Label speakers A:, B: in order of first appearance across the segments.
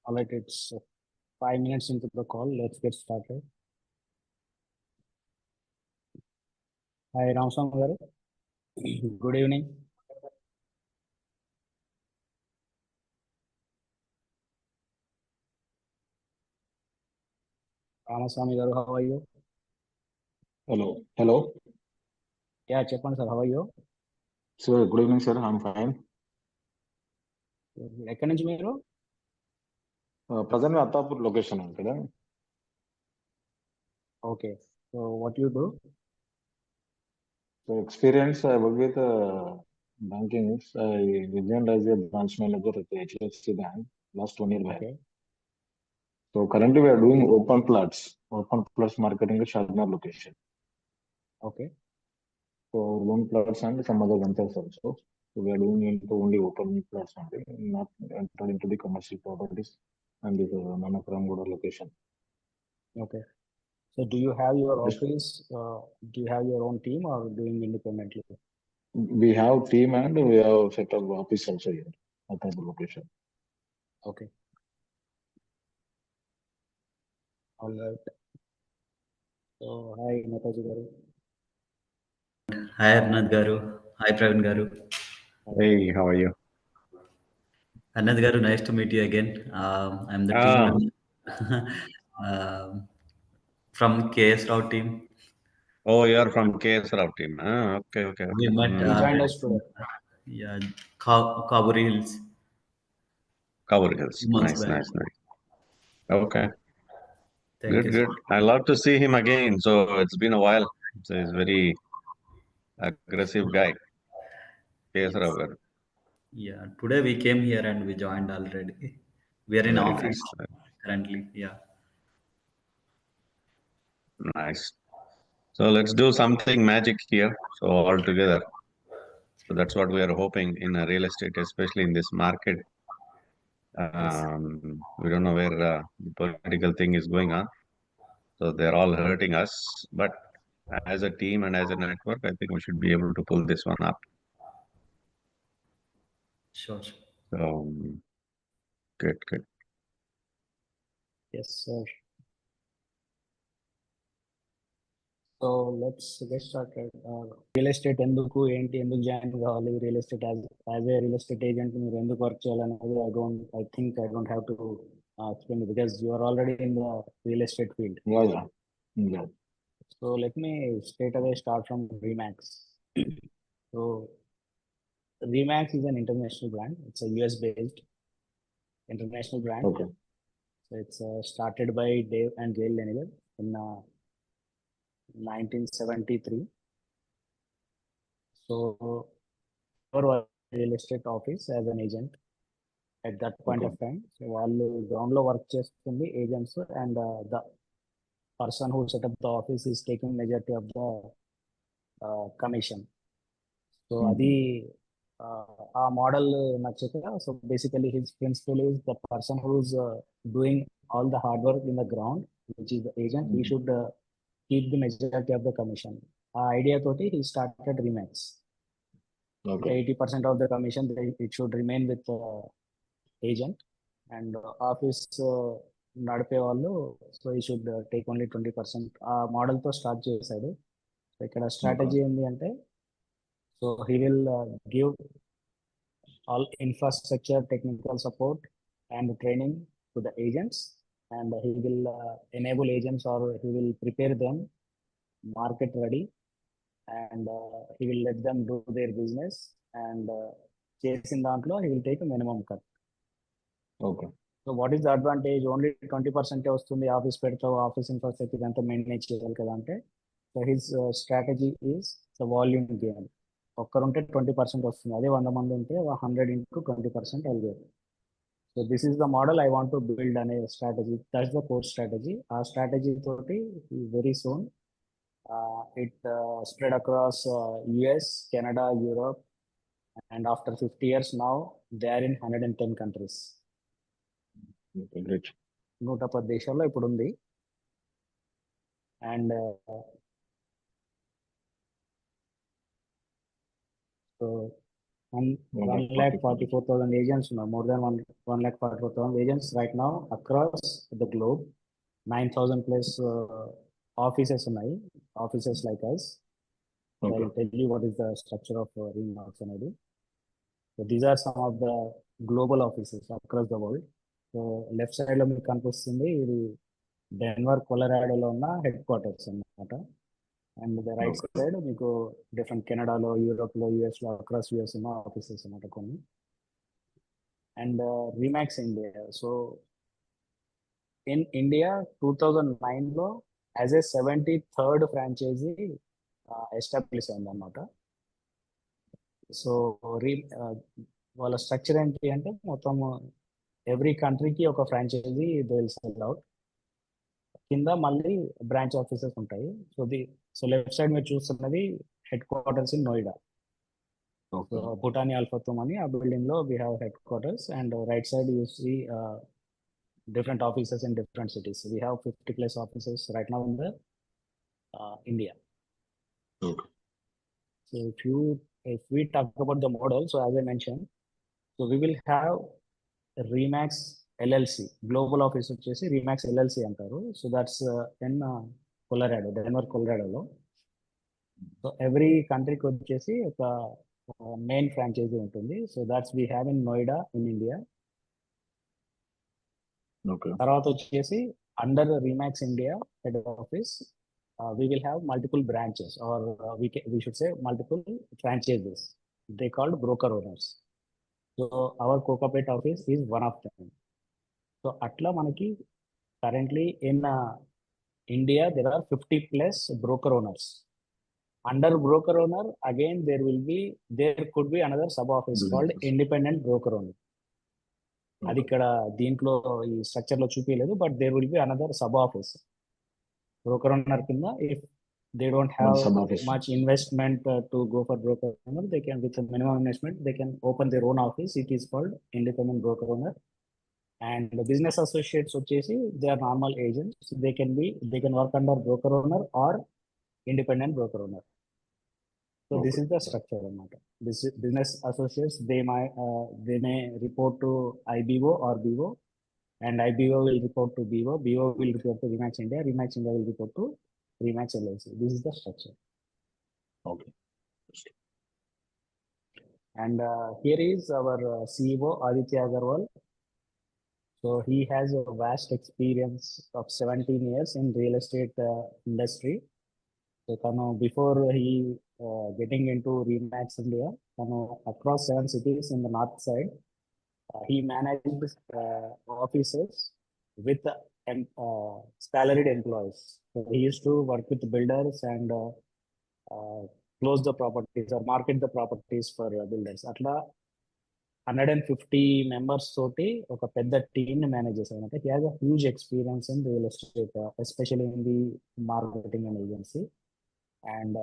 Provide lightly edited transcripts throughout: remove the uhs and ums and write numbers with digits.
A: All right, it's 5 minutes into the call. Let's get started. Hi, Ramaswamy garu. Good evening. Ramaswamy garu, how are you?
B: Hello.
A: Yeah, చెప్పండి sir, how are you?
B: Sir, good evening, sir. I'm fine.
A: ఎక్కడి నుంచి మీరు?
B: Present Attapur location కదా.
A: Okay, so what you do?
B: So experience I work with banking. I resigned as a branch manager at HDFC Bank last 1 year back.
A: Okay,
B: So currently we are doing open plots marketing at Shadnar location.
A: okay,
B: So loan plots and some other ventures also. So we are doing into only open plots only, not entered into the commercial properties and the Manakaramgoda location.
A: okay. So do you have your
B: Yes.
A: office? Do you have your own team or doing independently?
B: We have team and we have set up office also here at the location.
A: Okay. All right. So hi, Netaji garu.
C: Hi Arnad garu. Hi Praveen garu.
D: Hey, how are you?
C: Arnad garu, nice to meet you again. I'm the team member from KS Rao team.
D: Oh, you're from KS Rao team. Okay.
C: We met.
A: He joined us today.
C: Yeah, Kaburi Hills.
D: Cover Hills.
C: 2 months back.
D: Nice. Okay.
C: Thank you.
D: Good. I love to see him again. So it's been a while. So he's very aggressive guy. KS Rao garu.
C: Yeah, today we came here and we joined already. We are in
D: Very
C: office
D: nice.
C: currently. Yeah.
D: Nice. So let's do something magic here. So all together. So that's what we are hoping in real estate, especially in this market. We don't know where the political thing is going on. So they're all hurting us. But as a team and as a network, I think we should be able to pull this one up.
C: Sure.
D: So good.
A: Yes, sir. So let's get started. Real estate ఎందుకు ఎందుకు join కావాలి, real estate as a real estate agent మీరు ఎందుకు work చేయాలనేది I think I don't have to explain because you are already in the real estate field.
B: Yeah.
A: So let me straight away start from Remax. So Remax is an international brand. It's a US based international brand.
B: Okay.
A: So it's started by Dave and Gail Leniger in 1973. So our real estate office as an agent at that point of time. So వాళ్ళు ground లో work చేస్తుంది agents, and the person who set up the office is taking majority of the commission. So అది ఆ model నచ్చక, so basically his principle is the person who's doing all the hard work in the ground, which is the agent, he should keep the majority of the commission. ఆ idea తోటి he started Remax.
B: Okay.
A: 80% of the commission it should remain with agent, and office నడిపే వాళ్ళు, so he should take only 20%. ఆ model తో start చేశాడు. So ఇక్కడ strategy ఏంటి అంటే, so he will give all infrastructure, technical support and training to the agents, and he will enable agents, or he will prepare them market ready, and he will let them do their business, and చేసిన దాంట్లో he will take a minimum cut.
B: Okay.
A: So what is the advantage? Only 20% వస్తుంది, office పెడతావు, office infrastructure అంతా maintain చేయాలి కదా అంటే, so his strategy is the volume game. ఒక్కరుంటే 20% వస్తుంది, అదే 100 మంది ఉంటే 100 into 20% అయ్యేది. So this is the model I want to build అనే strategy, that's the core strategy. ఆ స్ట్రాటజీ తోటి very soon it spread across US, Canada, Europe, and after 50 years now they are in 110 countries.
B: Okay, great.
A: 110 దేశాల్లో ఇప్పుడు ఉంది. And so And 1,44,000 agents, more than 1,44,000 agents right now across the globe. 9,000 plus offices like us. So
B: Okay.
A: I'll tell you what is the structure of Remax అనేది. So these are some of the global offices across the world. So left side లో మీకు కనిపిస్తుంది ఇది Denver కొలరాడోలో ఉన్న headquarters అన్నమాట. And the right
B: Okay.
A: Side మీకు different కెనడాలో, యూరోప్లో, యుఎస్లో అక్రాస్ యుఎస్ ఉన్న ఆఫీసెస్ అన్నమాట కొన్ని. And Remax India. So in India 2009లో as a 73rd franchisee establish అయింది అన్నమాట. సో వాళ్ళ స్ట్రక్చర్ ఏంటి అంటే మొత్తం ఎవ్రీ కంట్రీకి ఒక franchisee they will sell out. కింద మళ్ళీ బ్రాంచ్ ఆఫీసెస్ ఉంటాయి. సో లెఫ్ట్ సైడ్ మీరు చూస్తున్నది headquarters in Noida. So
B: Okay.
A: Bhutani Alphathum అని ఆ బిల్డింగ్ లో we have headquarters. And right side you see different offices in different cities. We have 50 plus offices right now in the India.
B: Okay.
A: So if we talk about the model, so as I mentioned, so we will have Remax LLC, global office వచ్చేసి Remax LLC అంటారు. So that's in Colorado, Denver, Colorado. So every countryకి వచ్చేసి ఒక main franchise ఉంటుంది. So that's we have in Noida in India.
B: Okay.
A: తర్వాత వచ్చేసి under Remax India head office we will have multiple branches, or we should say multiple franchises. They called broker owners. So our Kokapet office is one of them. So atla manaki currently in India there are 50 plus broker owners. Under broker owner again there could be another sub office called
B: Businesses.
A: independent broker owner. అది ఇక్కడ దీంట్లో ఈ structure లో చూపించలేదు, but there will be another sub office broker owner కింద. If they don't have
B: sub office.
A: Much investment to go for broker owner, they can with minimum investment they can open their own office. It is called independent broker owner. And business associates వచ్చేసి they are normal agents. They can work under broker owner or independent broker owner. So this is the structure అన్నమాట. Business associates, they may report to IBO or BO, and IBO will report to BO. BO will report to Remax India. Remax India will report to Remax LLC. This is the structure.
B: Okay.
A: And here is our CEO Aditya Agarwal. So he has a vast experience of 17 years in real estate industry. So before he getting into Remax India, across 7 cities in the north side, he managed offices with salaried employees. So he used to work with builders and close the properties or market the properties for builders. Atla 150 members తోటి ఒక పెద్ద team ని manage చేశారు. He has a huge experience in real estate, especially in the marketing and agency. And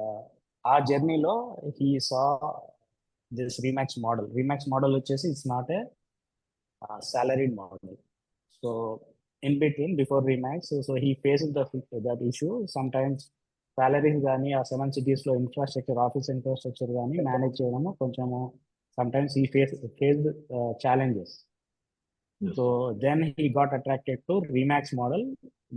A: ఆ జర్నీలో he saw this Remax model. Remax model వచ్చేసి it's not a salaried model. So in between, before Remax, so he faced that issue. Sometimes salaries కానీ ఆ 7 cities లో infrastructure, office infrastructure కానీ manage చేయడము కొంచెము sometimes he faced challenges.
B: Yes.
A: So then he got attracted to Remax model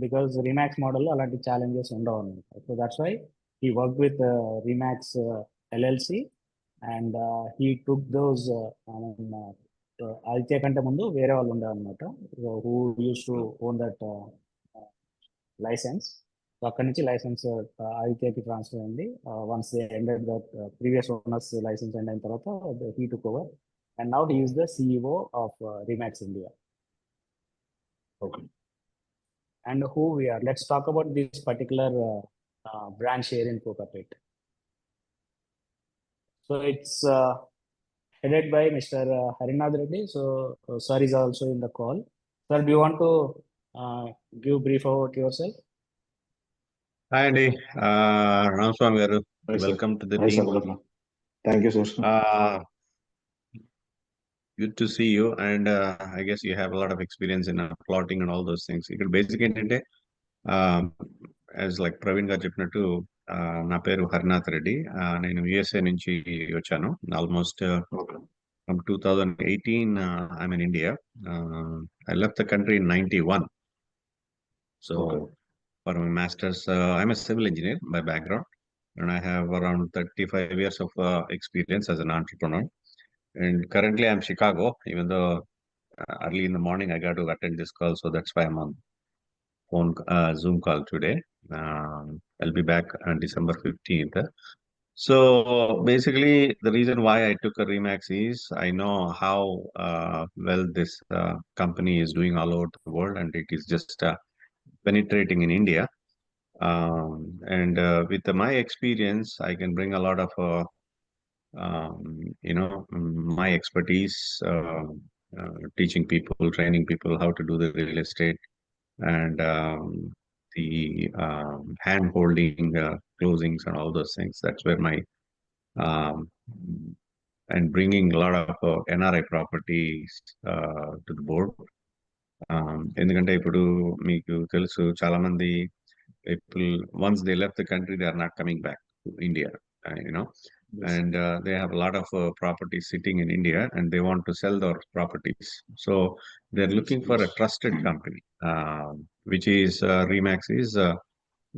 A: because Remax model అలాంటి challenges ఉండవు అన్నమాట. So that's why he worked with Remax LLC, and he took those Aditya కంటే ముందు వేరే వాళ్ళు ఉండే అనమాట, who used to own that license. So అక్కడి నుంచి లైసెన్స్ ఆదిత్యకి ట్రాన్స్ఫర్ అయింది. Once they ended that previous owners license end అయిన తర్వాత he took over, and now he is the CEO of Remax India.
B: Okay.
A: And who we are, let's talk about this particular branch here in Kokapet. So it's headed by Mr. Harinath Reddy. So sir is also in the call. Sir, do you want to give brief about yourself?
D: Hi Andy, Ramaswamy garu,
B: Hi, sir.
D: welcome to the
B: Hi,
D: team.
B: sir. Thank you, sir.
D: Good to see you, and I guess you have a lot of experience in plotting and all those things. It basically ఏంటంటే as like Praveen గారు చెప్పినట్టు నా పేరు హరినాథ్ రెడ్డి. నేను USA నుంచి వచ్చాను. Almost
B: Okay.
D: from 2018, I'm in India. I left the country in 91. So
B: Okay.
D: for my master's, I'm a civil engineer by background, and I have around 35 years of experience as an entrepreneur. And currently I'm Chicago, even though early in the morning I got to attend this call, so that's why I'm on Zoom call today. I'll be back on December 15th. So basically, the reason why I took a Remax is I know how well this company is doing all over the world, and it is just penetrating in India. And with my experience, I can bring a lot of my expertise, teaching people, training people how to do the real estate, and the hand holding, closings, and all those things. That's where my um, and bringing a lot of NRI properties to the board. ఎందుకంటే ఇప్పుడు మీకు తెలుసు చాలా మంది people once they left the country they are not coming back to India,
B: Yes.
D: and they have a lot of properties sitting in India and they want to sell their properties. So they're looking for a
B: Yes.
D: trusted company, which is Remax is a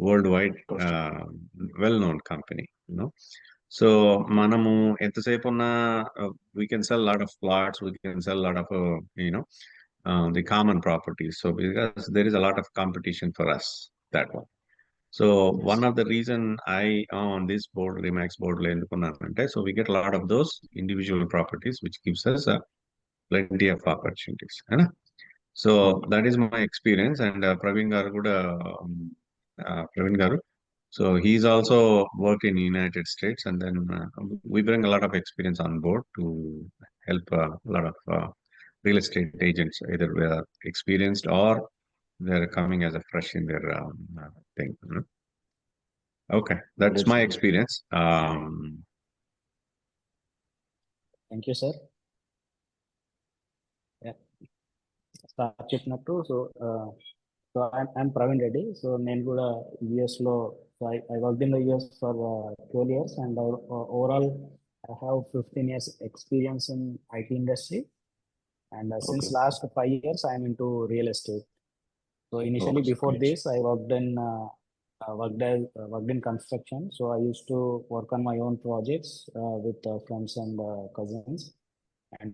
D: worldwide
B: Trusted.
D: well-known company. So మనము ఎంతసేపు ఉన్న we can sell a lot of plots, we can sell a lot of the common properties. So because there is a lot of competition for us, that one. So
B: Yes.
D: one of the reason I on this board, Remax board, so we get a lot of those individual properties, which gives us plenty of opportunities. So
B: Okay.
D: that is my experience. And Praveen Garu kuda, Praveen Garu. So he's also worked in United States, and then we bring a lot of experience on board to help a lot of real estate agents, either experienced or they're coming as a fresh in their thing. Okay, that's
B: That's
D: my
B: great.
D: experience.
A: Thank you sir. Start చెప్పినట్టు so I'm Praveen Reddy. So నేను కూడా యుఎస్లో I work in the US for 12 years and overall I have 15 years experience in IT industry, and since
B: Okay.
A: last 5 years I am into real estate. So initially
B: Okay,
A: before
B: great.
A: this I worked in construction. So I used to work on my own projects with friends and cousins, and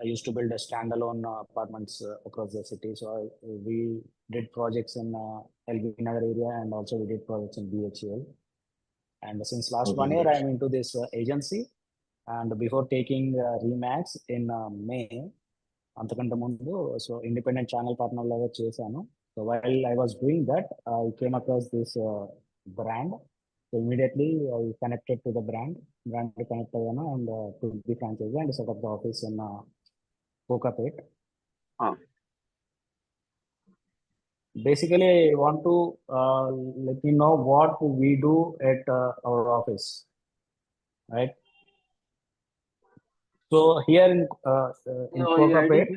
A: I used to build a standalone apartments across the city. So we did projects in LB Nagar area, and also we did projects in BHL. And since last
B: Okay,
A: 1 year,
B: great.
A: I am into this agency. And before taking Remax in May, అంతకంటే ముందు so independent channel partner లాగా చేశాను. So while I was doing that I came across this brand. So immediately I connected to the brand connect అయ్యాను and to the franchisee and set up the office in Kokapet. Basically, I want to let you know what we do at our office, right? So here in Kokapet,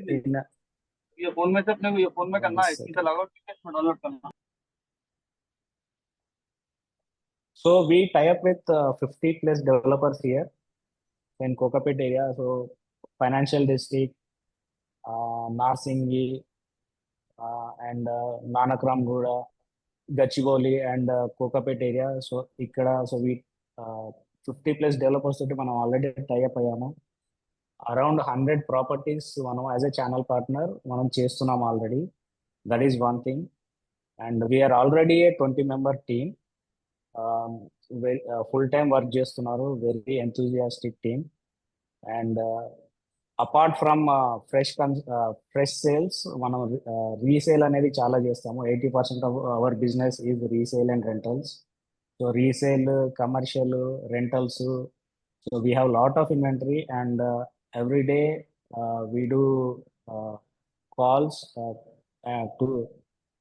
E: ये phone में से अपने को ये phone में करना है, इससे लगा इसमें डाउनलोड करना.
A: So we tie up with 50 plus developers here in Kokapet area. So Financial District, Narsingi, and Nanakramguda, Gachibowli, and Kokapet area. So ikkada so we 50 plus developers తోటి మనం ఆల్రెడీ టైఅప్ అయ్యాము. అరౌండ్ 100 ప్రాపర్టీస్ మనం as a channel partner మనం చేస్తున్నాం already. That is one thing. And we're already a 20-member team. Full time work చేస్తున్నారు, very enthusiastic team. And apart from fresh sales, మనం resale అనేది చాలా చేస్తాము. 80% of our business is resale and rentals. So resale, commercial, rentals. So we have lot of inventory, and every day we do calls to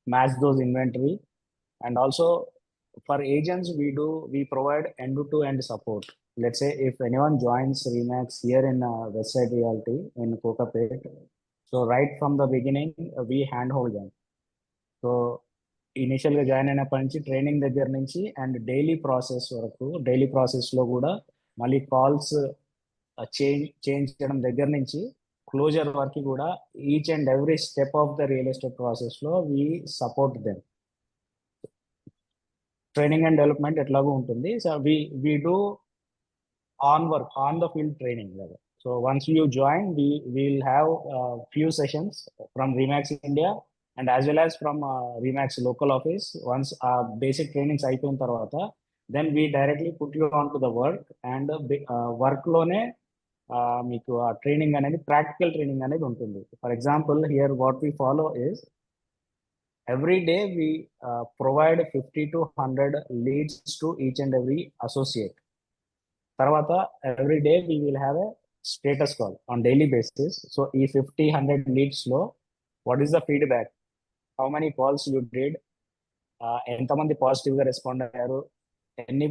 A: match those inventory. And also for agents, we provide end-to-end support. Let's say if anyone joins Remax here in Westside Realty in Kokapet, so right from the beginning we handhold them. So ఇనిషియల్గా join అయినప్పటి నుంచి training దగ్గర నుంచి and daily process వరకు, daily ప్రాసెస్లో కూడా మళ్ళీ calls change చేయడం దగ్గర నుంచి క్లోజర్ వరకు కూడా each and every step of the real estate ప్రాసెస్లో we support them. Training and development ఎట్లాగో ఉంటుంది. So we do on work, on the field training level. So once you join, we will have few sessions from Remax India and as well as from Remax local office. Once basic trainings అయిపోయిన తర్వాత then we directly put you on to the work and work లోనే మీకు ఆ training అనేది practical training అనేది ఉంటుంది. For example here what we follow is every day we provide 50 to 100 leads to each and every associate. Tarvata every day we will have a status call on daily basis. So ఈ 50-100 leads లో what is the feedback, how many calls you did, ఎంతమంది పాజిటివ్గా respond అయ్యారు, ఎన్ని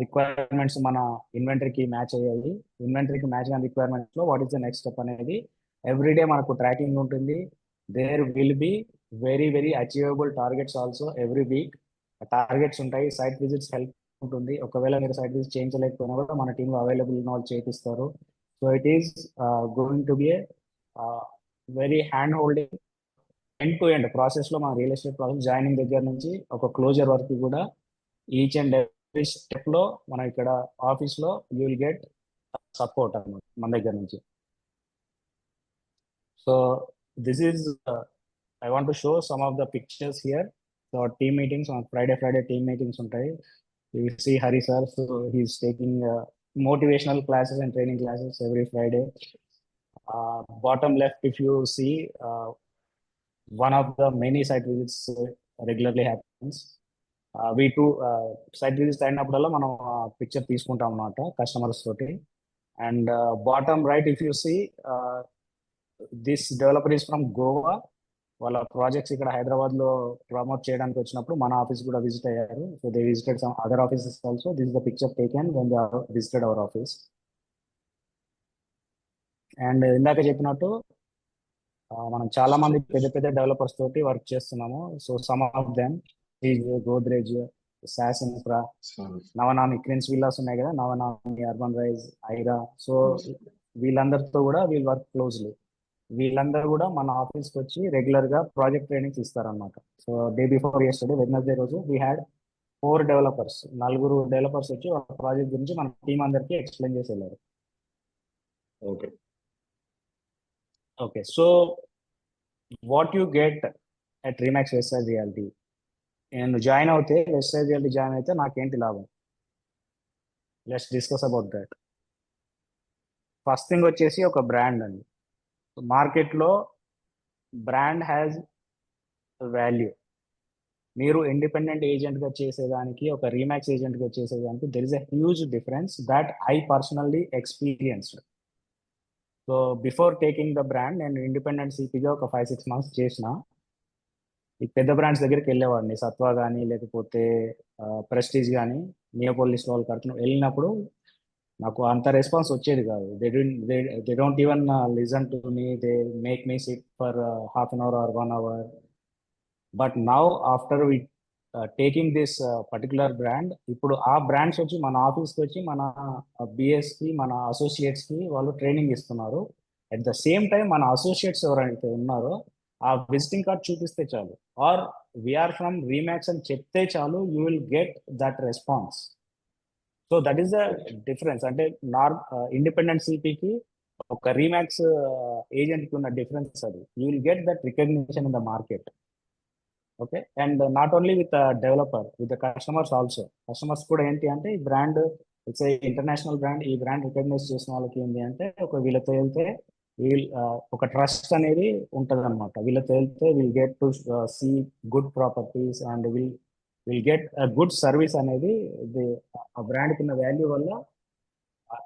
A: requirements మన ఇన్వెంటరీకి match అయ్యాయి, ఇన్వెంటరీకి match అయిన రిక్వైర్మెంట్స్లో what is the next step అనేది ఎవ్రీడే మనకు ట్రాకింగ్ ఉంటుంది. There will be very achievable targets also every week. Targets ఉంటాయి, సైట్ విజిట్స్ హెల్ప్ ఉంటుంది. ఒకవేళ మీరు సైట్ విజిట్ చేయించలేకపోయినా కూడా మన టీంలో అవైలబుల్ ఉన్న వాళ్ళు చేపిస్తారు. So it is going to be a very hand holding end to end ప్రాసెస్లో మన రియల్ ఎస్టేట్ ప్రాసెస్ జాయినింగ్ దగ్గర నుంచి ఒక క్లోజర్ వరకు కూడా ఈచ్ అండ్ ఎవ్రీ స్టెప్లో మనం ఇక్కడ ఆఫీస్లో యూ విల్ గెట్ సపోర్ట్ అన్నమాట మన దగ్గర నుంచి. So this is I want to show some of the pictures here. So team meetings on Friday team meetings ఉంటాయి. You see Hari sir, so he's taking motivational classes and training classes every Friday. Bottom left, if you see, one of the many site visits regularly happens. We do site visits అయినప్పుడల్లా మనం picture తీసుకుంటాం అన్నమాట customers తోటి. And bottom right, if you see, this developer is from Goa. వాళ్ళ projects ఇక్కడ హైదరాబాద్ లో promote చేయడానికి వచ్చినప్పుడు మన ఆఫీస్ కూడా విజిట్ అయ్యారు. So they visited some other offices also. This the picture taken when they visited our office. And ఇందాక చెప్పినట్టు మనం చాలా మంది పెద్ద డెవలపర్స్ తోటి వర్క్ చేస్తున్నాము. So some of them is Godrej, SAS Infra, Navanami Krins villas ఉన్నాయి కదా, Navanami, urban rise, Aira. So వీళ్ళందరితో కూడా వీల్ వర్క్ క్లోజ్లీ. వీళ్ళందరూ కూడా మన ఆఫీస్కి వచ్చి రెగ్యులర్గా ప్రాజెక్ట్ ట్రైనింగ్స్ ఇస్తారనమాట. So day before yesterday Wednesday రోజు వీ హ్యాడ్ 4 డెవలపర్స్, 4 డెవలపర్స్ వచ్చి వాళ్ళ ప్రాజెక్ట్ గురించి మన టీం అందరికీ ఎక్స్ప్లెయిన్ చేసి వెళ్ళారు. Okay so what you get at Remax Westside Realty. నేను జాయిన్ అవుతే వెస్ట్సైడ్ రియాలిటీ జాయిన్ అయితే నాకేంటి లాభం? Let's discuss about that. First thing వచ్చేసి ఒక బ్రాండ్ అండి. మార్కెట్లో బ్రాండ్ హ్యాజ్ వాల్యూ. మీరు ఇండిపెండెంట్ ఏజెంట్గా చేసేదానికి, ఒక రీమాక్స్ ఏజెంట్గా చేసేదానికి there is a huge difference that I personally experienced. So before taking the brand నేను ఇండిపెండెంట్ సిపిగా ఒక 5-6 months చేసిన. ఈ పెద్ద బ్రాండ్స్ దగ్గరికి వెళ్ళేవాడిని, సత్వా కానీ లేకపోతే ప్రెస్టీజ్ కానీ, నియోపోలిస్ వాళ్ళు కడుతున్న వెళ్ళినప్పుడు నాకు అంత రెస్పాన్స్ వచ్చేది కాదు. They don't even listen to me, they make me sit for half an hour or 1 hour. But now after we taking this particular brand, ఇప్పుడు ఆ బ్రాండ్స్ వచ్చి మన ఆఫీస్కి వచ్చి మన బిఎస్కి, మన అసోసియేట్స్కి వాళ్ళు ట్రైనింగ్ ఇస్తున్నారు. అట్ ద సేమ్ టైం మన అసోసియేట్స్ ఎవరైతే ఉన్నారో ఆ విజిటింగ్ కార్డ్ చూపిస్తే చాలు, ఆర్ వీఆర్ ఫ్రమ్ రీమాక్స్ అని చెప్తే చాలు, you will get that response. So that is the difference. అంటే ఇండిపెండెంట్ సిపికి ఒక రీమాక్స్ ఏజెంట్కి ఉన్న డిఫరెన్స్ అది. You will get that recognition in the market. Okay, and not only with developer, with the customers also. Customers కూడా ఏంటి అంటే ఈ brand it's a international brand, ఈ brand recognise చేసిన వాళ్ళకి ఏంటి అంటే ఒక వీళ్ళతో వెళ్తే ఒక ట్రస్ట్ అనేది ఉంటుంది అనమాట. వీళ్ళతో వెళ్తే will get to see good properties and will get good service అనేది. ఆ బ్రాండ్కి ఉన్న వాల్యూ వల్ల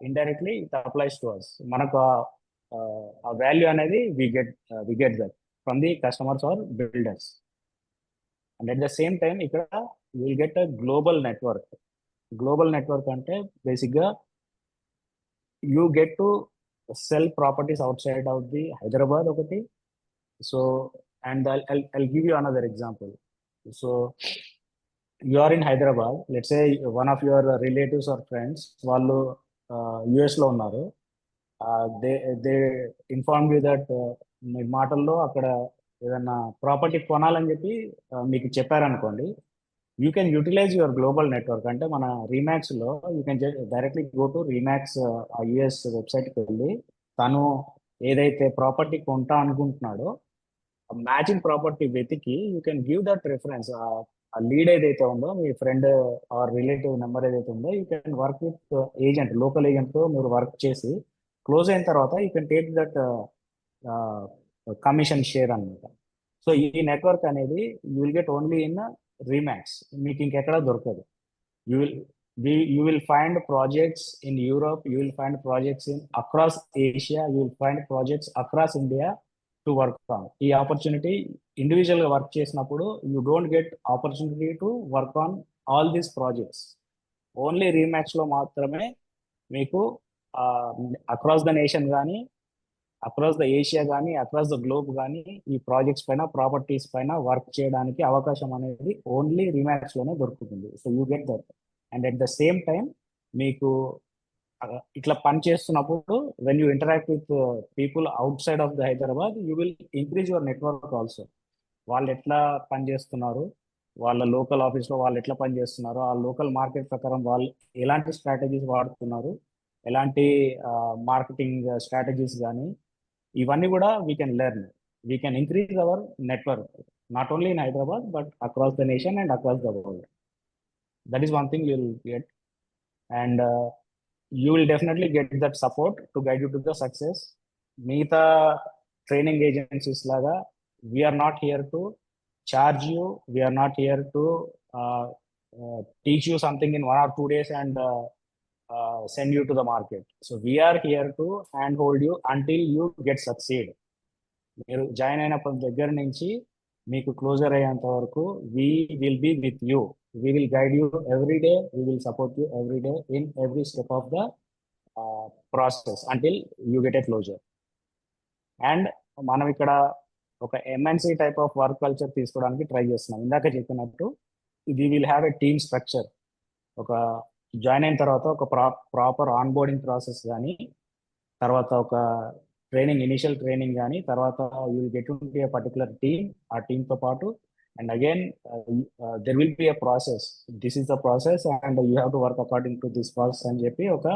A: indirectly it applies to us. మనకు ఆ వాల్యూ అనేది we get that from the customers or builders. And at the same time ఇక్కడ will get a global network. Global network అంటే బేసిక్గా you get to sell properties outside of the Hyderabad ఒకటి. So and I'll give you another example. So you are in Hyderabad, let's say one of your relatives or friends వాళ్ళు US లో ఉన్నారు, they inform you that మీ మాటల్లో అక్కడ ఏదైనా property కొనాలని చెప్పి మీకు చెప్పారనుకోండి, you can utilise your global network. అంటే మన రీమాక్స్లో you can directly go to Remax US వెబ్సైట్కి వెళ్ళి తను ఏదైతే ప్రాపర్టీ కొంటా అనుకుంటున్నాడో మ్యాచింగ్ ప్రాపర్టీ వెతికి you can give that reference. ఆ లీడ్ ఏదైతే ఉందో మీ ఫ్రెండ్ ఆర్ రిలేటివ్ నెంబర్ ఏదైతే ఉందో you can work with agent, local ఏజెంట్తో మీరు వర్క్ చేసి క్లోజ్ అయిన తర్వాత you can take that commission share అనమాట. సో ఈ నెట్వర్క్ అనేది you will get only in Remax, మీకు ఇంకెక్కడ దొరకదు. You will find projects in Europe, you will find projects in across Asia, you will find projects across India to work on. ఈ opportunity individual గా work చేసినప్పుడు you don't get opportunity to work on all these projects. Only Remax లో మాత్రమే మీకు across the nation కానీ, across the Asia కానీ, across the globe కానీ ఈ ప్రాజెక్ట్స్ పైన, ప్రాపర్టీస్ పైన వర్క్ చేయడానికి అవకాశం అనేది ఓన్లీ రీమాక్స్ లోనే దొరుకుతుంది. So you get that. And at the same time మీకు ఇట్లా పని చేస్తున్నప్పుడు when you interact with people out side of the Hyderabad, you will increase your network also. వాళ్ళు ఎట్లా పని చేస్తున్నారు, వాళ్ళ లోకల్ ఆఫీస్లో వాళ్ళు ఎట్లా పని చేస్తున్నారు, ఆ లోకల్ మార్కెట్ ప్రకారం వాళ్ళు ఎలాంటి స్ట్రాటజీస్ వాడుతున్నారు, ఎలాంటి మార్కెటింగ్ స్ట్రాటజీస్ కానీ, ఇవన్నీ కూడా we can learn. We can increase our network not only in Hyderabad but across the nation and across the world. That is one thing you will get, and you will definitely get that support to guide you to the success. Meeta training agencies laga, we are not here to charge you, we are not here to teach you something in 1 or 2 days and send you to the market. So we are here to handhold you until you get succeed. మీరు join అయినప్పటి దగ్గర నుంచి మీకు closure అయ్యేంత వరకు we will be with you. We will guide you every day. We will support you every day in every step of the process until you get a closure. And మనం ఇక్కడ ఒక MNC type of work culture తీసుకోవడానికి try చేస్తున్నాం. ఇందాక చెప్పినట్టు ఇది will have a team structure. ఒక join అయిన తర్వాత ఒక ప్రాపర్ ఆన్ బోర్డింగ్ ప్రాసెస్ కానీ, తర్వాత ఒక ట్రైనింగ్, ఇనిషియల్ ట్రైనింగ్ కానీ, తర్వాత you will get to A particular team, ఆ టీంతో పాటు and again there will be a process. This is the process and you have to work according to this process అని చెప్పి ఒక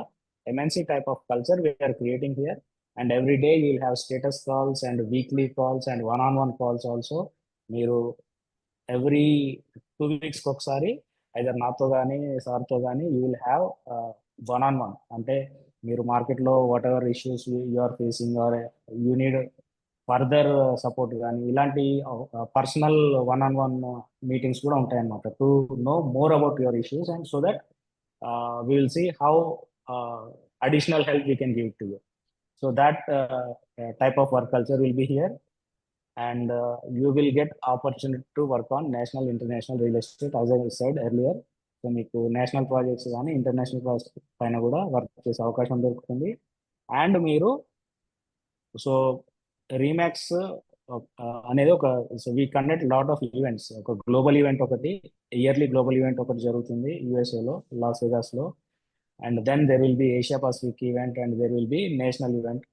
A: MNC type of culture we are creating here. And every day you will have status calls and weekly calls and one-on-one calls also. మీరు every 2 weeks ఒకసారి either నాతో కానీ సార్తో కానీ you will have one-on-one. అంటే మీరు మార్కెట్లో whatever issues you are facing or you need further support కానీ, ఇలాంటి పర్సనల్ 1-on-1 మీటింగ్స్ కూడా ఉంటాయన్నమాట to know more about your issues and so that we will see how additional help we can give to you. So that type of work culture will be here and you will get opportunity to work on national, international real estate as I said earlier. So మీకు national projects కానీ international projects పైన కూడా work చేసే అవకాశం దొరుకుతుంది. And మీరు so Remax అనేది ఒక, so we conduct lot of events. ఒక గ్లోబల్ ఈవెంట్ ఒకటి, ఇయర్లీ గ్లోబల్ ఈవెంట్ ఒకటి జరుగుతుంది యూఎస్ఏలో, లాస్ వెగాస్లో. And then there will be Asia Pacific event and there will be national event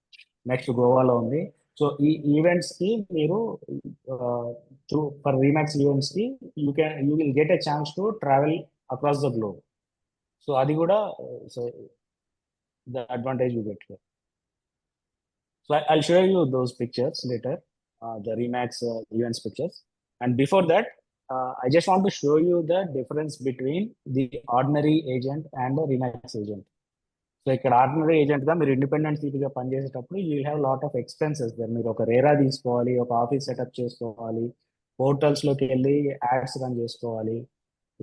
A: next గోవాలో ఉంది. సో ఈ ఈవెంట్స్కి మీరు త్రూ ఫర్ రీమాక్స్ ఈవెంట్స్కి you will get a chance to travel across the globe. So అది కూడా so the advantage you get here. So I'll show you those pictures later, the Remax events pictures. And before that, I just want to show you the difference between the ordinary agent and the Remax agent. So ఇక్కడ ordinary agent గా మీరు independent సిటీగా పనిచేసేటప్పుడు you will have lot of expenses. మీరు ఒక రేరా తీసుకోవాలి, ఒక office setup చేసుకోవాలి, పోర్టల్స్ లోకి వెళ్ళి యాడ్స్ రన్ చేసుకోవాలి,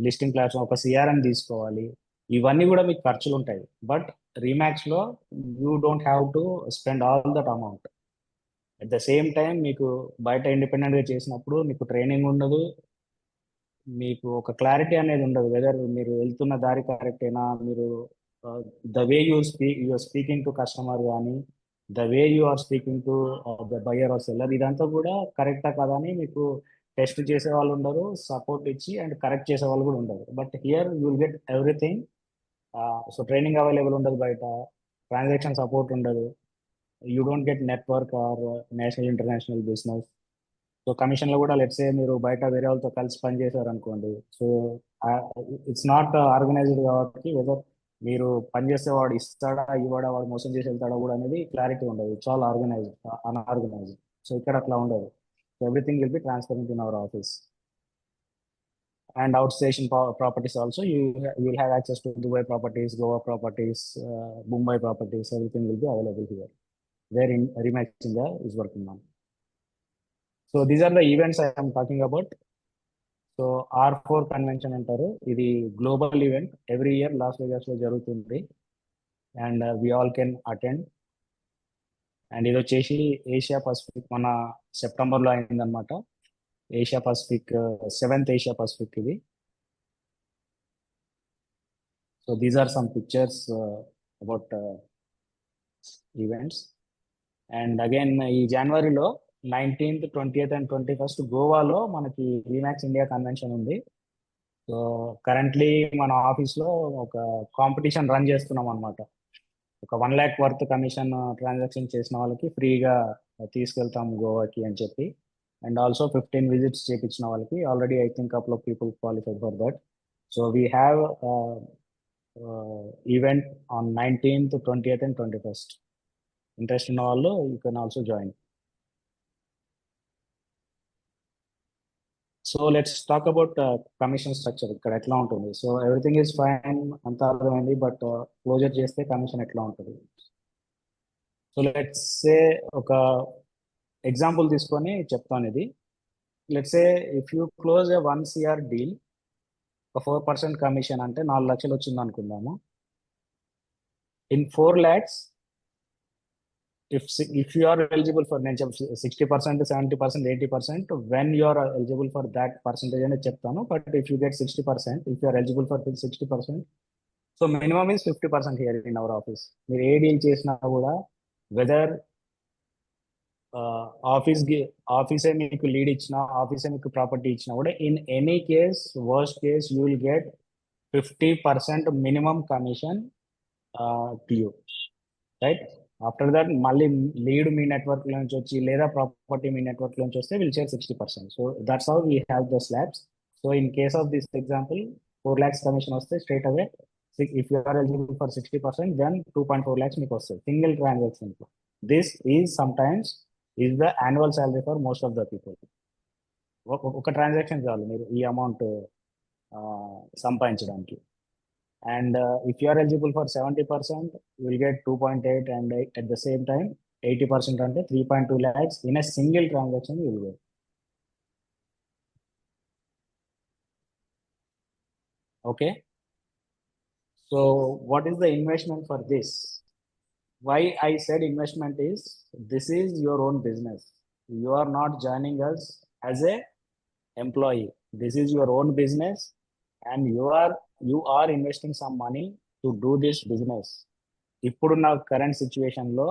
A: లిస్టింగ్ ప్లాట్ఫామ్, ఒక సిఆర్ఎం తీసుకోవాలి. ఇవన్నీ కూడా మీకు ఖర్చులు ఉంటాయి. బట్ రీమాక్స్ లో you don't have to spend all that amount. At the same time మీకు బయట ఇండిపెండెంట్ గా చేసినప్పుడు మీకు ట్రైనింగ్ ఉండదు, మీకు ఒక క్లారిటీ అనేది ఉండదు వెదర్ మీరు వెళ్తున్న దారి కరెక్టేనా, మీరు the way you are speaking to customer కానీ, the way you are speaking to the buyer or seller, ఇదంతా కూడా కరెక్టా కదా అని మీకు టెస్ట్ చేసే వాళ్ళు ఉండరు, సపోర్ట్ ఇచ్చి అండ్ కరెక్ట్ చేసే వాళ్ళు కూడా ఉండరు. But here you will get everything. So training available ఉండదు, బయట ట్రాన్సాక్షన్ సపోర్ట్ ఉండదు, you don't get network or national international business. So కమిషన్లో కూడా లెట్సే మీరు బయట వేరే వాళ్ళతో కలిసి పనిచేశారు అనుకోండి, సో ఇట్స్ నాట్ ఆర్గనైజ్డ్ కాబట్టి వెదర్ మీరు పనిచేసేవాడు ఇస్తాడా ఇవ్వడా, వాడు మోసం చేసి వెళ్తాడా కూడా అనేది క్లారిటీ ఉండదు. It's all organised, unorganised. So ఇక్కడ అట్లా ఉండదు. So everything will be transparent in our office. And outstation properties also, you will have access to Dubai properties, Goa properties, Mumbai properties. Everything will be available here, where in Remax India is working on. So these are the events I am talking about. So R4 convention antaru, ఇది global event, every year Las Vegas లో జరుగుతుంది, and we all can attend. And ఇది వచ్చేసి Asia Pacific, మన సెప్టెంబర్లో అయిందనమాట. Asia Pacific 7th Asia Pacific ఇది. So these are some pictures about events. And again ఈ జనవరిలో 19th, 20th and 21st గోవాలో మనకి రీమాక్స్ ఇండియా కన్వెన్షన్ ఉంది. సో కరెంట్లీ మన ఆఫీస్లో ఒక కాంపిటీషన్ రన్ చేస్తున్నాం అనమాట. ఒక 1 lakh వర్త్ కమిషన్ ట్రాన్సాక్షన్ చేసిన వాళ్ళకి ఫ్రీగా తీసుకెళ్తాం గోవాకి అని చెప్పి. And also 15 visits చేపించిన వాళ్ళకి already I think couple of people qualified for that. So we have event on 19th, 20th and 21st. Interest in all, you can also join. So let's talk about commission structure. ఇక్కడ ఎట్లా ఉంటుంది. So everything is fine, అంతా అర్థమైంది, but closure చేస్తే commission ఎట్లా ఉంటుంది. So let's say ఒక example తీసుకొని చెప్తాను ఇది. Let's say if you close A 1 CR deal, ఒక 4% కమిషన్ అంటే 4 లక్షలు వచ్చింది అనుకుందాము. In 4 lakhs, if you are eligible for, నేను 60%, 70%, 80%, when you are eligible for that percentage అనేది చెప్తాను. But if you get 60%, if you are eligible for 60%, so minimum is 50% here in our office. మీరు ఏ deal చేసినా కూడా, weather ఆఫీసే మీకు lead ఇచ్చినా, ఆఫీసే మీకు property ఇచ్చినా కూడా, in any case, worst case, you will get 50% minimum commission to you, right? After that మళ్ళీ lead మీ నెట్వర్క్ నుంచి వచ్చి, లేదా ప్రాపర్టీ మీ నెట్వర్క్ నుంచి వస్తే will share 60%. So that's how we have the slabs. So in case of this example, 4 lakhs commission వస్తే straight away, if you are eligible for 60%, then 2.4 lakhs మీకు వస్తుంది single transaction. This is sometimes is the annual salary for most of the people. ఒక transaction చాలు మీరు ఈ amount సంపాదించడానికి. And if you are eligible for 70%, you will get 2.8, and at the same time 80% అంటే 3.2 lakhs in a single transaction you will get. Okay, so what is the investment for this? Why I said investment is, this is your own business. You are not joining us as a employee. This is your own business, and you are investing some money to do this business. ఇప్పుడున్న current situation లో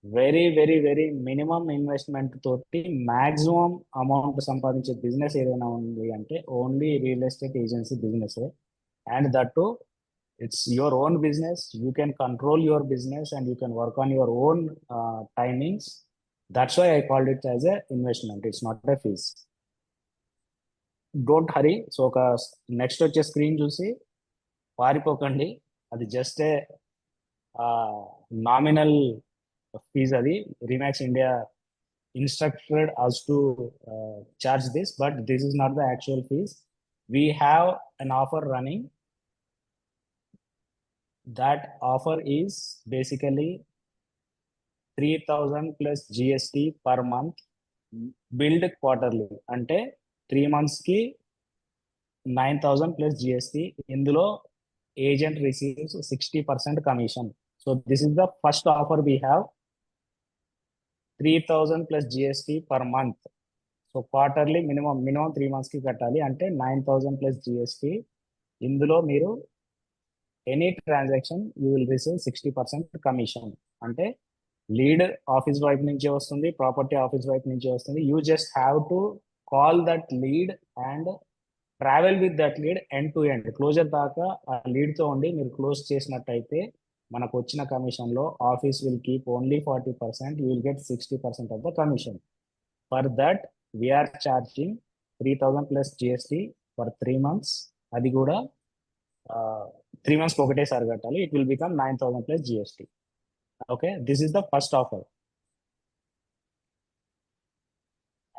A: very very very minimum investment తోటి maximum amount సంపాదించే business ఏదైనా ఉంది అంటే only real estate agency business. And that to, it's your own business. You can control your business and you can work on your own timings. That's why I called it as a investment. It's not a fees. Don't hurry. So next వచ్చే screen చూసి పారిపోకండి. అది just a nominal fees. అది రీమాక్స్ India instructed us to charge this, but this is not the actual fees. We have an offer running. That offer is basically 3,000 plus GST per month, billed quarterly. అంటే 3 months కి 9,000 plus GST. ఇందులో agent receives 60% commission. So this is the first offer we have. 3,000 plus GST per month. So quarterly minimum 3 months కి కట్టాలి. అంటే 9,000 plus GST. ఇందులో మీరు any transaction you will receive 60% commission. అంటే lead office వైపు నుంచి వస్తుంది, ప్రాపర్టీ ఆఫీస్ వైపు నుంచి వస్తుంది. You just have to call that lead and travel with that lead end to end. Closure దాకా ఆ lead తో ఉండి మీరు క్లోజ్ చేసినట్టయితే మనకు వచ్చిన కమిషన్ లో office will keep only 40%, you will get 60% of the commission. For that we're charging 3,000 plus GST for 3 months. అది కూడా 3 months ఒకటేసారి కట్టాలి. It will become 9,000 plus GST. Okay, this is the first offer.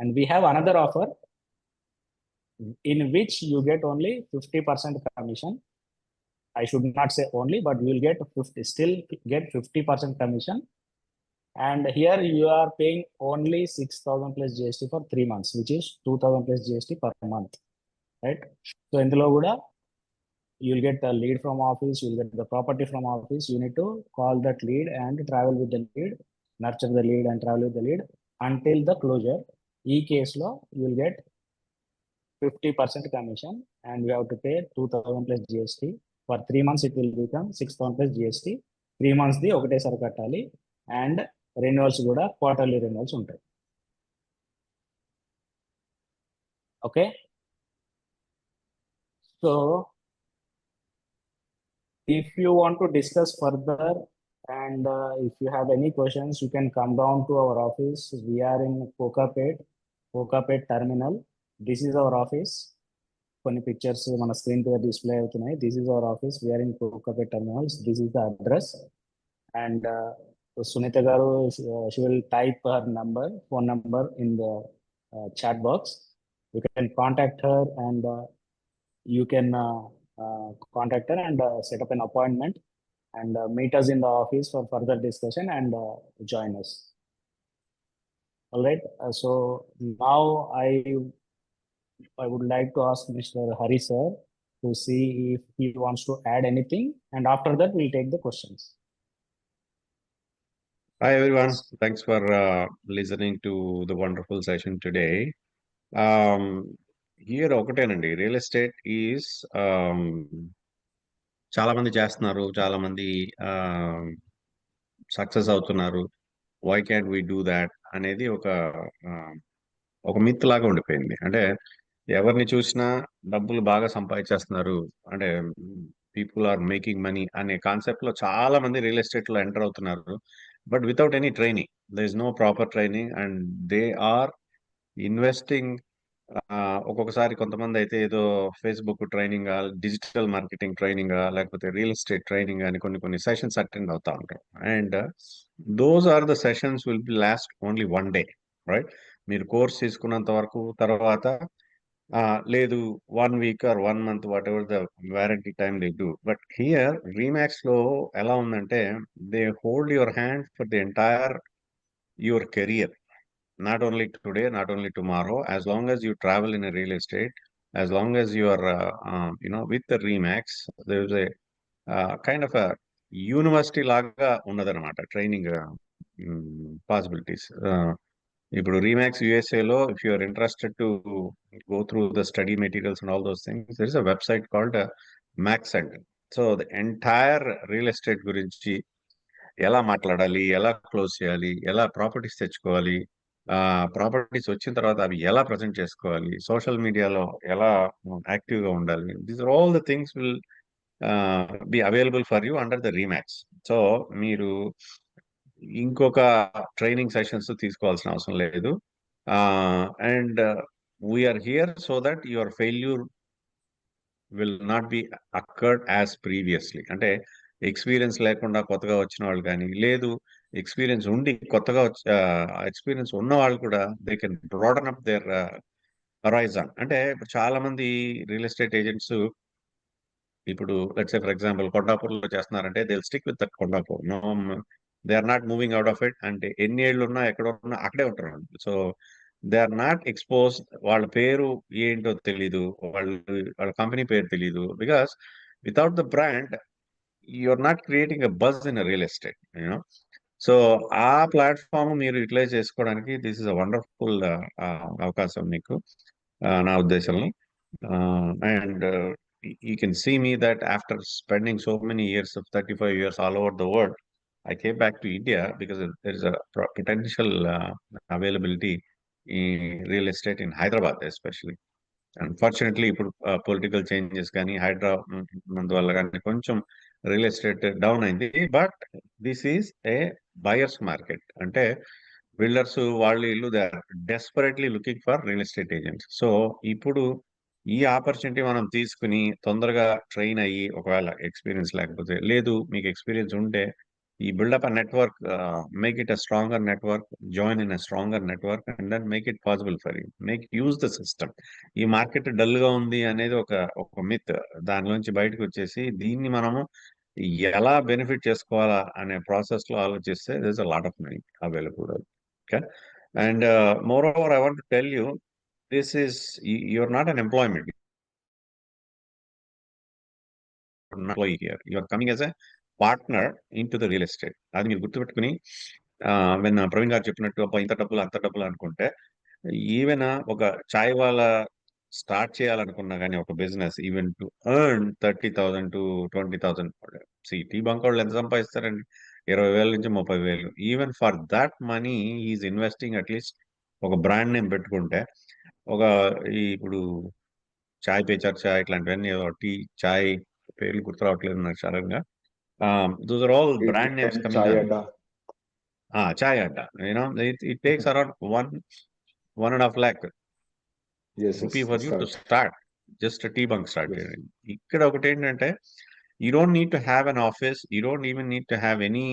A: And we have another offer in which you get only 50% commission. I should not say only, but you will get 50% commission. And here you are paying only 6,000 plus GST for 3 months, which is 2,000 plus GST per month, right? So in the Loguda, you will get the lead from office, you will get the property from office. You need to call that lead and travel with the lead, nurture the lead and travel with the lead until the closure. ఈ కేసులో you will get 50% commission and you have to pay 2,000 plus GST. For 3 months it will become 6,000 plus GST. 3 months the ఒకటేసారి కట్టాలి and renewals కూడా quarterly renewals ఉంటాయి. Okay, so if you want to discuss further and if you have any questions, you can come down to our office. We are in Kokapet terminal. This is our office. కొన్ని pictures మన screen మీద display అవుతున్నాయి. This is our office. We're in Kokapet terminals. This is the address. And Sunita garu, she will type her number, phone number in the chat box. You can contact her and you can contact her and set up an appointment and meet us in the office for further discussion and join us. All right. So now I would like to ask Mr. Hari sir to see if he wants to add anything, and after that we'll take the questions.
D: Hi everyone, thanks for listening to the wonderful session today. Here ఒకటేనండి, real estate is చాలా మంది చేస్తున్నారు, చాలా మంది success అవుతున్నారు. Why can't we do that అనేది ఒక myth లాగా ఉండిపోయింది. అంటే ఎవరిని చూసినా డబ్బులు బాగా సంపాదించేస్తున్నారు, అంటే పీపుల్ ఆర్ మేకింగ్ మనీ అనే కాన్సెప్ట్ లో చాలా మంది రియల్ ఎస్టేట్ లో ఎంటర్ అవుతున్నారు. But without any training, there is no proper training and they are investing. ఒక్కొక్కసారి కొంతమంది అయితే ఏదో Facebook training, digital marketing training, లేకపోతే రియల్ ఎస్టేట్ ట్రైనింగ్ అని కొన్ని సెషన్స్ అటెండ్ అవుతా ఉంటారు. And those are the sessions will be last only 1 day, right? మీరు కోర్స్ తీసుకున్నంత వరకు, తర్వాత లేదు 1 week or 1 month, whatever the warranty time they do. But here Remax లో ఎలా ఉందంటే, they hold your hand for the entire your career. Not only today, not only tomorrow, as long as you travel in a real estate, as long as you are, with the Remax, there is a kind of a university laga unnadannamata training possibilities. ఇప్పుడు Remax USA lo, if you are interested to go through the study materials and all those things, there is a website called Max Center. So the entire real estate గురించి ఎలా మాట్లాడాలి, ఎలా close చేయాలి, ఎలా properties తెచ్చుకోవాలి, properties వచ్చిన తర్వాత అవి ఎలా ప్రజెంట్ చేసుకోవాలి, సోషల్ మీడియాలో ఎలా యాక్టివ్ గా ఉండాలి, these are all the things will be available for you under the Remax. So మీరు ఇంకొక ట్రైనింగ్ సెషన్స్ తీసుకోవాల్సిన అవసరం లేదు. And we're here so that your failure will not be occurred as previously. అంటే ఎక్స్పీరియన్స్ లేకుండా కొత్తగా వచ్చిన వాళ్ళు కానీ, లేదు ఎక్స్పీరియన్స్ ఉండి కొత్తగా ఎక్స్పీరియన్స్ ఉన్న వాళ్ళు కూడా they can broaden up their horizon. అంటే ఇప్పుడు చాలా మంది రియల్ ఎస్టేట్ ఏజెంట్స్ ఇప్పుడు లెట్స్ సే ఫర్ ఎగ్జాంపుల్ కొండాపూర్లో చేస్తున్నారంటే they will stick with that Kondapur. No, they are not moving out of it. అంటే ఎన్ని ఏళ్ళు ఉన్నా ఎక్కడ ఉన్నా అక్కడే ఉంటారు. So they are not expose. వాళ్ళ పేరు ఏంటో తెలీదు, వాళ్ళ కంపెనీ పేరు తెలీదు. Because without the brand you're not creating a buzz in a real estate, so ఆ ప్లాట్ఫామ్ మీరు యూటిలైజ్ చేసుకోవడానికి దిస్ ఇస్ అ వండర్ఫుల్ అవకాశం మీకు, నా ఉద్దేశంలో. And you can see me that after spending so many years of 35 years all over the world, I came back to India because there is a potential availability real estate in Hyderabad especially. Unfortunately, ఇప్పుడు political changes కానీ అందువల్ల కానీ కొంచెం real estate down అయింది. But this is a buyers market. అంటే builders వాళ్ళు ఇల్లు they are desperately looking for real estate agents. So ఇప్పుడు ఈ ఆపర్చునిటీ మనం తీసుకుని తొందరగా ట్రైన్ అయ్యి, ఒకవేళ ఎక్స్పీరియన్స్ లేకపోతే, లేదు మీకు ఎక్స్పీరియన్స్ ఉంటే, ఈ build up a network, make it a stronger network, join in a stronger network and then make it possible for you, make use the system. ఈ మార్కెట్ డల్ గా ఉంది అనేది ఒక మిత్. దానిలోంచి బయటకు వచ్చేసి దీన్ని మనము ఎలా బెనిఫిట్ చేసుకోవాలా అనే ప్రాసెస్ లో ఆలోచిస్తే there is a lot of money available. Okay. And more over I want to tell you, this is, you're not an employment, you're not an employee here, you are coming as a partner into the real estate. అది మీరు గుర్తుపెట్టుకుని, when Praveen గారు చెప్పినట్టు అబ్బా ఇంత డబ్బులు అంత డబ్బులు అనుకుంటే, ఈవెన్ ఒక చాయ్ వాళ్ళ స్టార్ట్ చేయాలనుకున్నా కానీ ఒక business, even to earn 30,000 to 20,000, tea bunk వాళ్ళు ఎంత సంపాదిస్తారండి? 20,000 నుంచి 30,000. Even for that money is investing. At least ఒక బ్రాండ్ నేమ్ పెట్టుకుంటే, ఒక ఇప్పుడు చాయ్ పే చర్చా ఇట్లాంటివన్నీ, టీ చాయ్ పేర్లు గుర్తు రావట్లేదు నాకు సడన్ గా. Those are all brand names coming. Chai Adda, it takes around 1.5 lakh rupee for you to start, just a tea bunk start. ఇక్కడ ఒకటి ఏంటంటే, you don't need to have an office, you don't even need to have any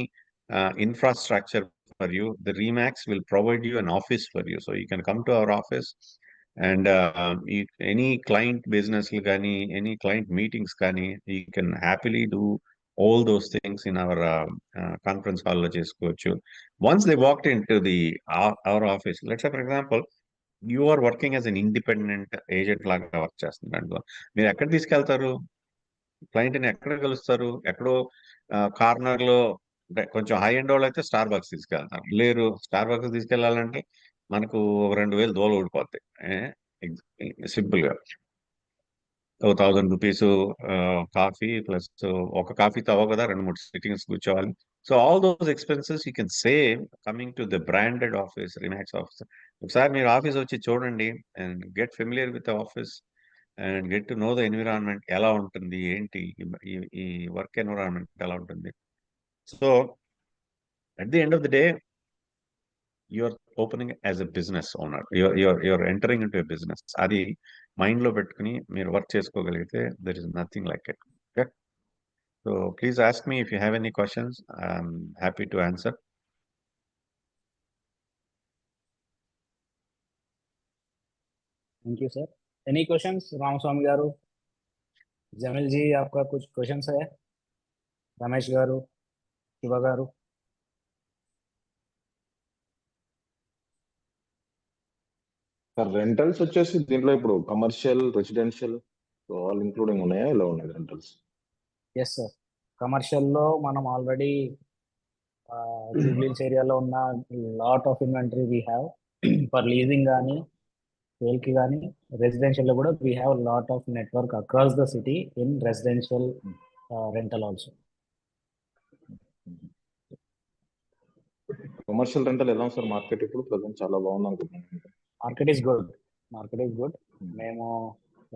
D: infrastructure for you. The Remax will provide you an office for you, so you can come to our office and any client business కానీ, any client meetings కానీ, you can happily do all those things in our conference hall లో చేసుకోవచ్చు. Once they walked into our office, let's say for example you are working as an independent agent లాగా work చేస్తున్నారు, మీరు ఎక్కడ తీసుకెళ్తారు? క్లయింట్ని ఎక్కడ కలుస్తారు? ఎక్కడో కార్నర్ లో, కొంచెం హై ఎండ్ వాళ్ళు అయితే స్టార్ బక్స్ తీసుకెళ్తారు. లేరు, స్టార్ బక్స్ తీసుకెళ్లాలంటే మనకు 2,000 దోల ఊడిపోతాయి. సింపుల్ గా 1,000 రూపీస్ కాఫీ ప్లస్ ఒక కాఫీతో అవ్వ కదా, 2-3 సిట్టింగ్స్ కూర్చోవాలి. So all those expenses you can save coming to the branded office, remix office. ఒకసారి మీరు ఆఫీస్ వచ్చి చూడండి and get familiar with the office and get to know the environment ఎలా ఉంటుంది, ఏంటి ఈ వర్క్ ఎన్విరాన్మెంట్ ఎలా ఉంటుంది. So at the end of the day, you're opening as a business owner, you're entering into a business. అది mind లో పెట్టుకుని మీరు వర్క్ చేసుకోగలిగితే there is nothing like it. Okay, so please ask me if you have any questions. I'm happy to answer.
A: Thank you sir. Any questions? Ramaswamy garu, Jamil ji, आपका कुछ questions है? Ramesh garu, Shiva garu.
B: Rentals వచ్చేసి దీంట్లో ఇప్పుడు commercial, residential all including ఉన్నాయా, ఇలా ఉన్నాయి rentals?
A: Yes sir, కమర్షియల్లో మనం ఆల్రెడీ జూబ్లీహిల్స్ ఏరియాలో ఉన్న lot of inventory we have for leasing కానీ సేల్కి కానీ. రెసిడెన్షియల్లో కూడా we have lot of network across the city in residential rental also.
B: Commercial rental ఎలా సార్ మార్కెట్ ఇప్పుడు ప్రజెంట్? చాలా బాగుంది అనుకుంటున్నాను.
A: Market is good. మేము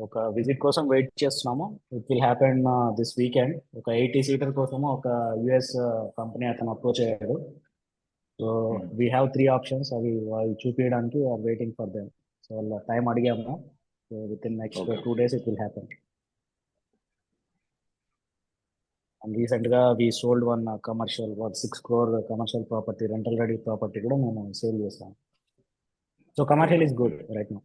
A: ఒక విజిట్ కోసం వెయిట్ చేస్తున్నాము. It will happen this weekend. ఒక 80 సీటర్ కోసము ఒక యుఎస్ కంపెనీ అతను అప్రోచ్ అయ్యాడు. సో వీ హ్యావ్ 3 ఆప్షన్స్, అవి చూపించడానికి are waiting for them. So వాళ్ళ టైం అడిగాము. So within next 2 days it will happen. And రీసెంట్గా we sold 1 commercial 6 crore commercial property, rental ready property కూడా మేము sale చేస్తాము. So commercial is good right now.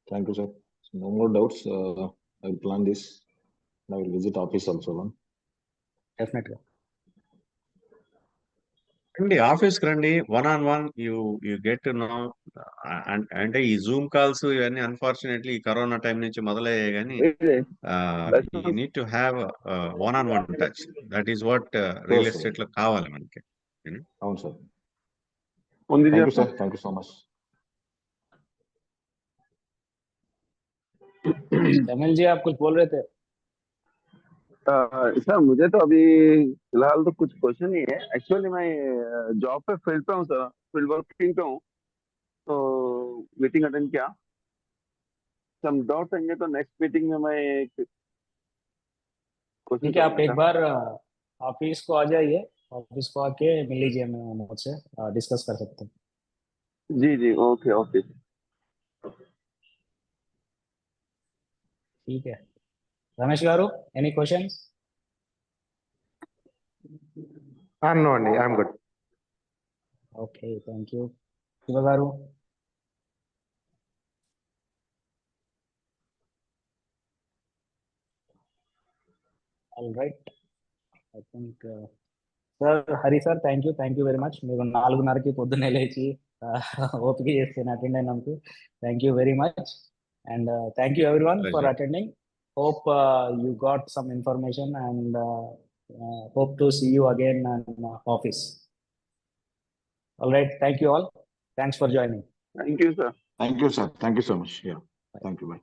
B: Thank you sir. So no more doubts. I will plan this and I will visit office also.
A: Definitely.
D: రండి, ఆఫీస్కి రండి, 1-on-1 you get to know. అంటే ఈ Zoom calls ఇవన్నీ unfortunately ఈ corona time నుంచి మొదలయ్యాయి, కానీ you need to have 1-on-1 touch. That is what real estate లో కావాలి మనకి.
B: అవును sir.
E: Thank
B: you sir. Thank you so much.
A: Jamil ji, आप कुछ बोल रहे थे?
F: सर मुझे तो अभी फिलहाल तो कुछ क्वेश्चन नहीं है। एक्चुअली मैं जॉब पे फील्ड पे हूँ सर, फील्ड वर्किंग पे हूँ। तो मीटिंग अटेंड किया, सम डाउट रहेंगे तो नेक्स्ट मीटिंग में मैं क्वेश्चन
A: ठीक है, आप एक
F: करूंगा
A: बार ऑफिस को आ जाइए, ऑफिस को आके मिल लीजिए, मैं मुझसे डिस्कस कर सकते हैं।
F: सर। जी जी, ओके ओके।
A: ठीक है, Ramesh garu, any questions?
G: No, Andy, I'm good.
A: Okay, thank you. Shiva garu? All right, I think sir, Hari sir, thank you very much. మీరు 4:30కి పొద్దున్నే లేచి ఓపిక చేస్తే అటెండ్ అయినందుకు thank you very much. And thank you every one for
D: Pleasure.
A: Attending. Hope you got some information, and hope to see you again in office. All right, thank you all. Thanks for joining.
F: Thank you sir.
B: Thank you, sir. Thank you so much. Yeah. Thank you. Bye.